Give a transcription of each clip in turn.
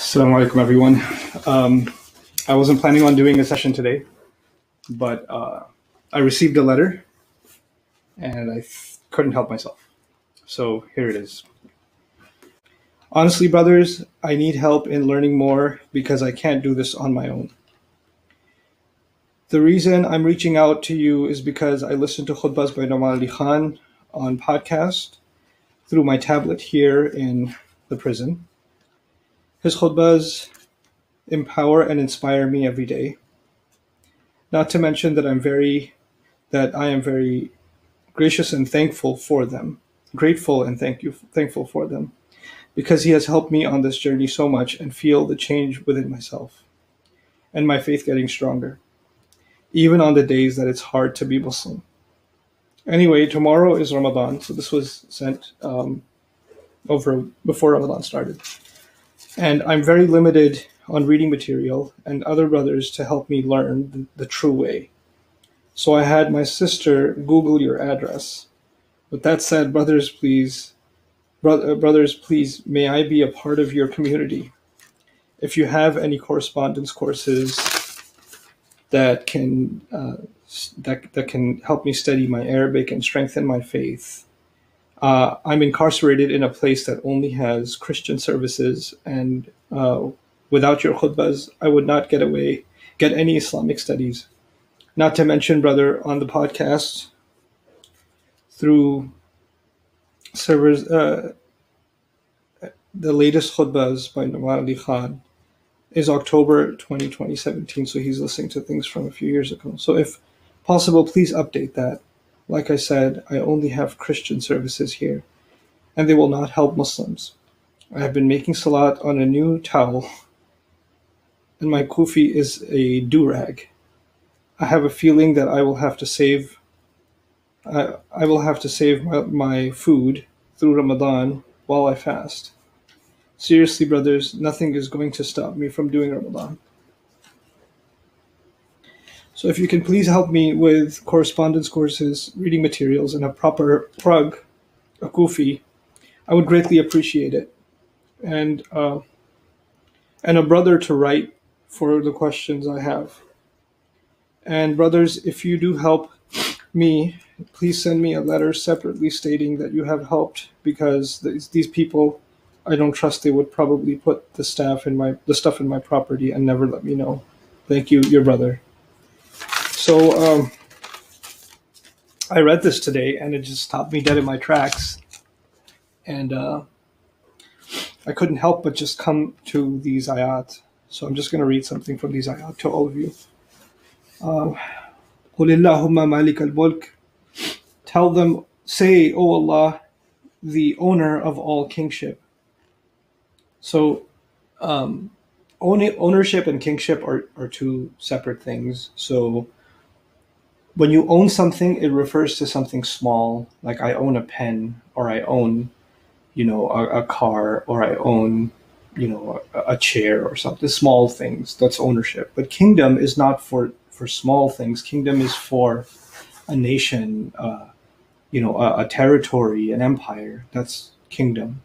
Assalamu alaikum, everyone. I wasn't planning on doing a session today, but I received a letter and I couldn't help myself. So here it is. Honestly, brothers, I need help in learning more because I can't do this on my own. The reason I'm reaching out to you is because I listened to khutbahs by Nouman on podcast through my tablet here in the prison. His khutbahs empower and inspire me every day. Not to mention that I am very gracious and thankful for them, grateful and thankful for them, because he has helped me on this journey so much and feel the change within myself and my faith getting stronger, even on the days that it's hard to be Muslim. Anyway, tomorrow is Ramadan, so this was sent over before Ramadan started. And I'm very limited on reading material and other brothers to help me learn the true way. So I had my sister Google your address. With that said, brothers, please, may I be a part of your community? If you have any correspondence courses that can help me study my Arabic and strengthen my faith. I'm incarcerated in a place that only has Christian services, and without your khutbahs, I would not get any Islamic studies. Not to mention, brother, on the podcast, through servers, the latest khutbahs by Nouman is October 2017, so he's listening to things from a few years ago. So if possible, please update that. Like I said, I only have Christian services here, and they will not help Muslims. I have been making salat on a new towel, and my kufi is a do-rag. I have a feeling that I will have to save my food through Ramadan while I fast. Seriously, brothers, nothing is going to stop me from doing Ramadan. So if you can please help me with correspondence courses, reading materials, and a proper rug, a kufi, I would greatly appreciate it. And a brother to write for the questions I have. And brothers, if you do help me, please send me a letter separately stating that you have helped, because these people, I don't trust they would probably put the stuff in my property and never let me know. Thank you, your brother. So I read this today and it just stopped me dead in my tracks, and I couldn't help but just come to these ayat. So I'm just going to read something from these ayat to all of you. قُلِ اللَّهُمَّ مَالِكَ الْمُلْكِ. Tell them, say, O Allah, the owner of all kingship. So ownership and kingship are two separate things. So when you own something, it refers to something small, like I own a pen, or I own, a car, or I own, a chair or something. Small things, that's ownership. But kingdom is not for small things. Kingdom is for a nation, a territory, an empire. That's kingdom.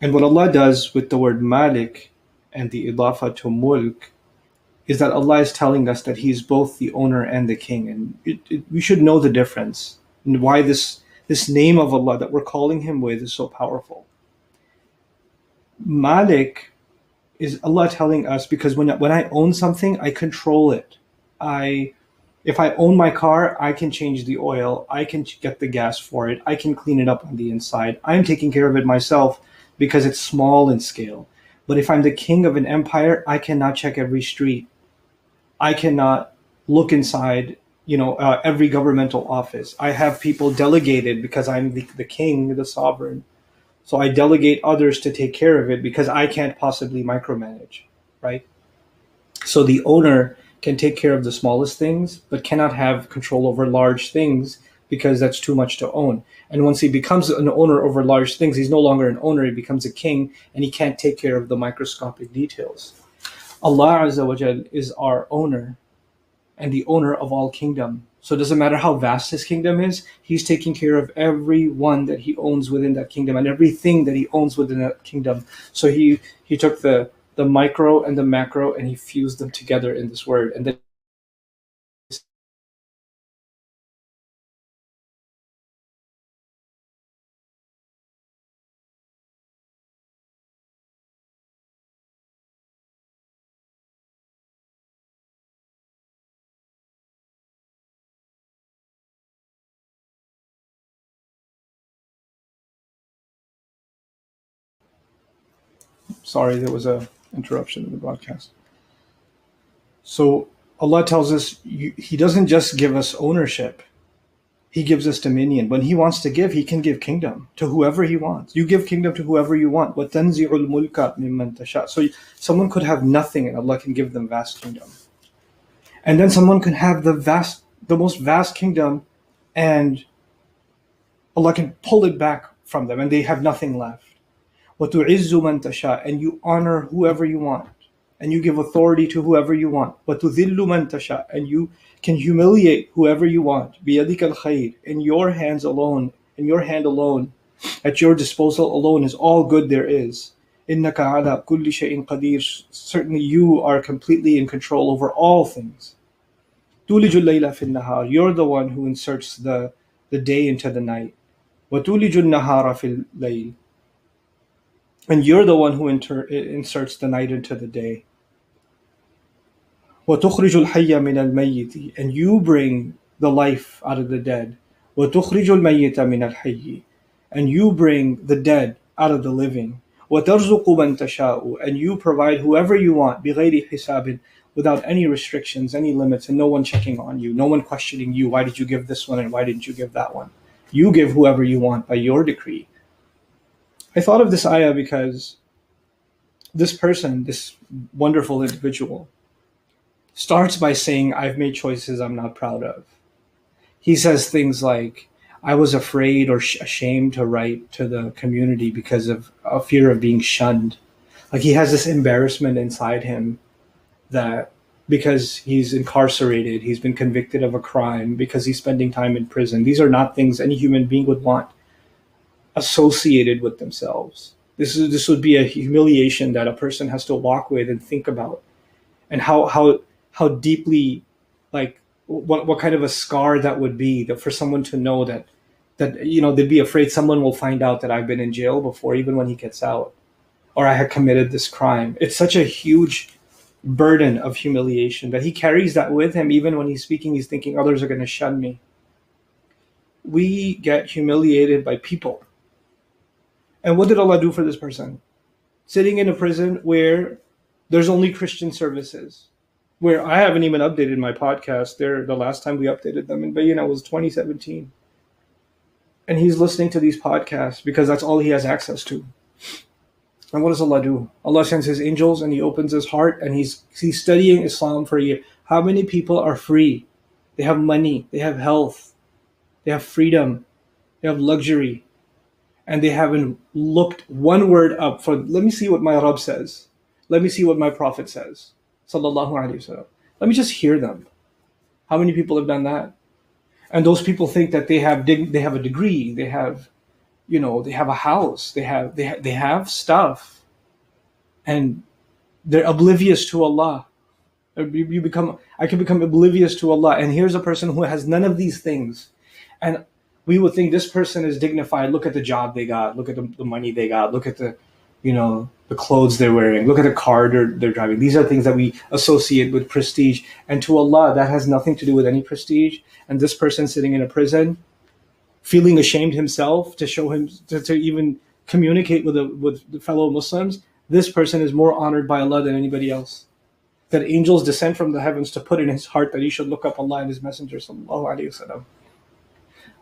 And what Allah does with the word Malik and the idafa to mulk is that Allah is telling us that He's both the owner and the king. And we should know the difference and why this name of Allah that we're calling Him with is so powerful. Malik is Allah telling us, because when I own something, I control it. If I own my car, I can change the oil, I can get the gas for it, I can clean it up on the inside. I'm taking care of it myself because it's small in scale. But if I'm the king of an empire, I cannot check every street. I cannot look inside, every governmental office. I have people delegated because I'm the king, the sovereign. So I delegate others to take care of it because I can't possibly micromanage, right? So the owner can take care of the smallest things, but cannot have control over large things because that's too much to own. And once he becomes an owner over large things, he's no longer an owner, he becomes a king, and he can't take care of the microscopic details. Allah Azza wa Jal is our owner and the owner of all kingdom. So it doesn't matter how vast His kingdom is, He's taking care of everyone that He owns within that kingdom and everything that He owns within that kingdom. So He took the the micro and the macro, and he fused them together in this word. And then sorry, there was a interruption in the broadcast. So Allah tells us He doesn't just give us ownership. He gives us dominion. When He wants to give, He can give kingdom to whoever He wants. You give kingdom to whoever you want. وَتَنْزِعُ الْمُلْكَ مِمَّنْ تَشَاءُ. So someone could have nothing and Allah can give them vast kingdom. And then someone can have the most vast kingdom, and Allah can pull it back from them and they have nothing left. وَتُعِزُّ مَنْ تَشَاءُ. And you honor whoever you want. And you give authority to whoever you want. وَتُذِلُّ مَنْ تَشَاءُ. And you can humiliate whoever you want. بِيَدِكَ الْخَيْرِ. In your hands alone, in your hand alone, at your disposal alone is all good there is. إِنَّكَ عَلَى كُلِّ شَيْءٍ قَدِيرٌ. Certainly you are completely in control over all things. تُولِجُ اللَّيْلَ فِي النَّهَارِ. You're the one who inserts the day into the night. وَتُولِجُ النَّهَارَ فِي اللَّيْلِ. And you're the one who inserts the night into the day. وَتُخْرِجُ الْحَيَّ مِنَ الْمَيِّتِ. And you bring the life out of the dead. وَتُخْرِجُ الْمَيِّتَ مِنَ الْحَيِّ. And you bring the dead out of the living. وَتَرْزُقُ مَنْ تَشَاءُ. And you provide whoever you want بِغَيْرِ حِسَابٍ. Without any restrictions, any limits, and no one checking on you, no one questioning you, why did you give this one and why didn't you give that one? You give whoever you want by your decree. I thought of this ayah because this person, this wonderful individual, starts by saying, I've made choices I'm not proud of. He says things like, I was afraid or ashamed to write to the community because of a fear of being shunned. Like he has this embarrassment inside him that because he's incarcerated, he's been convicted of a crime, because he's spending time in prison. These are not things any human being would want associated with themselves. This would be a humiliation that a person has to walk with and think about, and how deeply, like what kind of a scar that would be, that for someone to know that they'd be afraid someone will find out that I've been in jail before, even when he gets out, or I had committed this crime. It's such a huge burden of humiliation that he carries that with him. Even when he's speaking, he's thinking others are going to shun me. We get humiliated by people. And what did Allah do for this person? Sitting in a prison where there's only Christian services, where I haven't even updated my podcast. The last time we updated them in Bayyinah was 2017. And he's listening to these podcasts because that's all he has access to. And what does Allah do? Allah sends His angels and He opens his heart and he's studying Islam for a year. How many people are free? They have money, they have health, they have freedom, they have luxury, and they haven't looked one word up for, let me see what my Rabb says. Let me see what my Prophet says. Sallallahu Alaihi Wasallam. Let me just hear them. How many people have done that? And those people think that they have a degree, they have a house, they have stuff, and they're oblivious to Allah. I can become oblivious to Allah. And here's a person who has none of these things, and we would think this person is dignified. Look at the job they got. Look at the money they got. Look at the clothes they're wearing. Look at the car they're driving. These are things that we associate with prestige. And to Allah, that has nothing to do with any prestige. And this person sitting in a prison, feeling ashamed himself to show him to even communicate with the fellow Muslims, this person is more honored by Allah than anybody else. That angels descend from the heavens to put in his heart that he should look up Allah and His Messenger Sallallahu Alaihi Wasallam.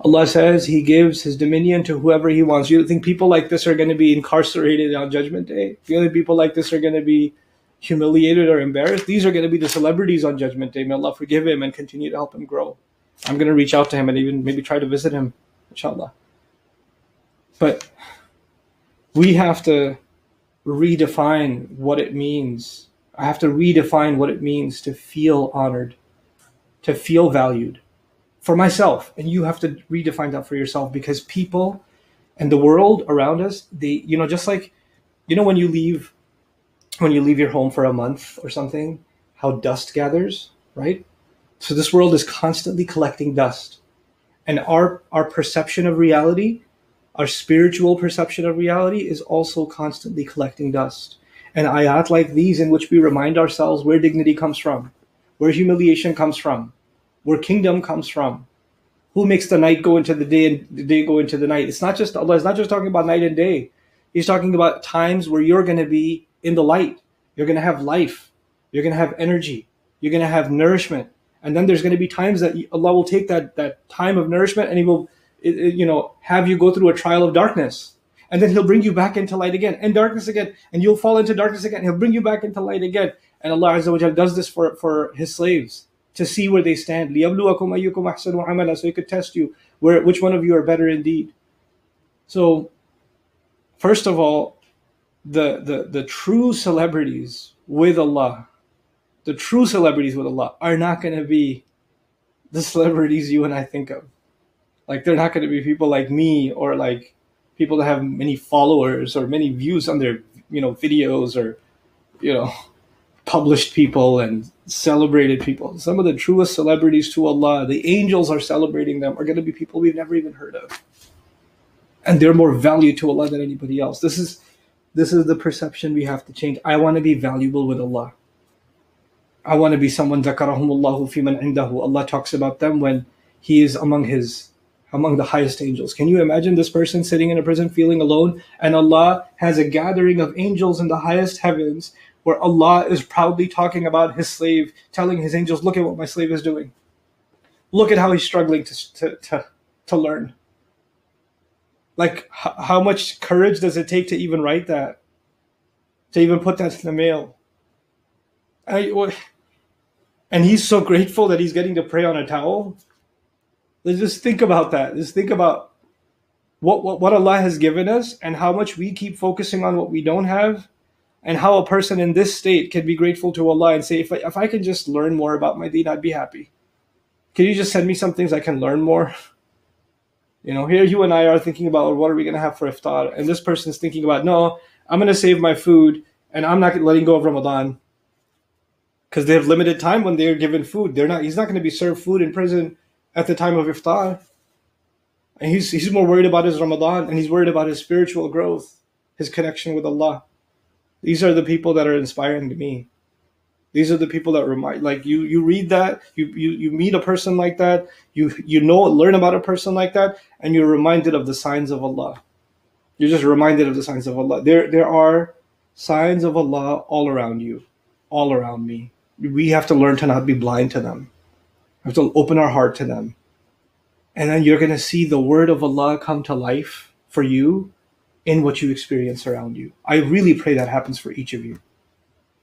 Allah says He gives His dominion to whoever He wants. You think people like this are going to be incarcerated on Judgment Day? You think people like this are going to be humiliated or embarrassed? These are going to be the celebrities on Judgment Day. May Allah forgive him and continue to help him grow. I'm going to reach out to him and even maybe try to visit him, inshallah. But we have to redefine what it means. I have to redefine what it means to feel honored, to feel valued. For myself, and you have to redefine that for yourself, because people and the world around us, they, just like, when you leave when you leave your home for a month or something, how dust gathers, right? So this world is constantly collecting dust. And our perception of reality, our spiritual perception of reality, is also constantly collecting dust. And ayat like these, in which we remind ourselves where dignity comes from, where humiliation comes from, where kingdom comes from, who makes the night go into the day and the day go into the night. It's not just Allah is not just talking about night and day. He's talking about times where you're going to be in the light. You're going to have life. You're going to have energy. You're going to have nourishment. And then there's going to be times that Allah will take that time of nourishment and He will, have you go through a trial of darkness. And then He'll bring you back into light again and darkness again. And you'll fall into darkness again. He'll bring you back into light again. And Allah Azza wa Jal does this for His slaves, to see where they stand. لِيَبْلُوَكُمْ أَيُّكُمْ أَحْسَنُ عَمَلًا, so He could test you, which one of you are better indeed. So, first of all, the true celebrities with Allah, the true celebrities with Allah are not going to be the celebrities you and I think of. Like, they're not going to be people like me, or like people that have many followers or many views on their videos, or published people and celebrated people. Some of the truest celebrities to Allah, the angels are celebrating them, are going to be people we've never even heard of. And they're more valued to Allah than anybody else. This is the perception we have to change. I want to be valuable with Allah. I want to be someone zakarahumullahu fi man indahu. Allah talks about them when He is among the highest angels. Can you imagine this person sitting in a prison feeling alone, and Allah has a gathering of angels in the highest heavens where Allah is proudly talking about His slave, telling His angels, look at what my slave is doing. Look at how he's struggling to learn. Like, how much courage does it take to even write that? To even put that in the mail? And he's so grateful that he's getting to pray on a towel. Let's just think about that. Just think about what Allah has given us, and how much we keep focusing on what we don't have, and how a person in this state can be grateful to Allah and say, if I can just learn more about my deen, I'd be happy. Can you just send me some things I can learn more? Here you and I are thinking about, what are we going to have for iftar? And this person's thinking about, no, I'm going to save my food and I'm not letting go of Ramadan. Because they have limited time when they're given food. He's not going to be served food in prison at the time of iftar. And he's more worried about his Ramadan, and he's worried about his spiritual growth, his connection with Allah. These are the people that are inspiring to me. These are the people that remind, like, you read that, you meet a person like that, learn about a person like that, and you're reminded of the signs of Allah. You're just reminded of the signs of Allah. There are signs of Allah all around you, all around me. We have to learn to not be blind to them. We have to open our heart to them. And then you're going to see the word of Allah come to life for you in what you experience around you. I really pray that happens for each of you.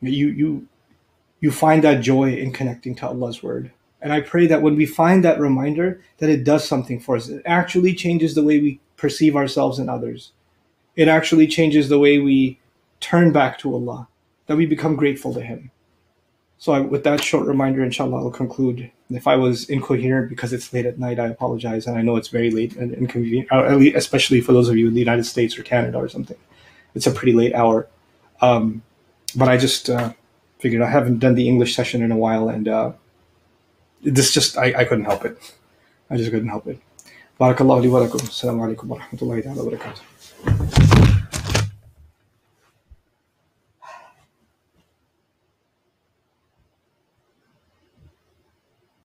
You find that joy in connecting to Allah's word. And I pray that when we find that reminder, that it does something for us. It actually changes the way we perceive ourselves and others. It actually changes the way we turn back to Allah, that we become grateful to Him. So with that short reminder, inshallah, I'll conclude. If I was incoherent because it's late at night, I apologize. And I know it's very late and inconvenient, especially for those of you in the United States or Canada or something. It's a pretty late hour. But I just figured, I haven't done the English session in a while, and I couldn't help it. I just couldn't help it. Barakallahu li wa lakum. Assalamu alaikum wa rahmatullahi wa barakatuh.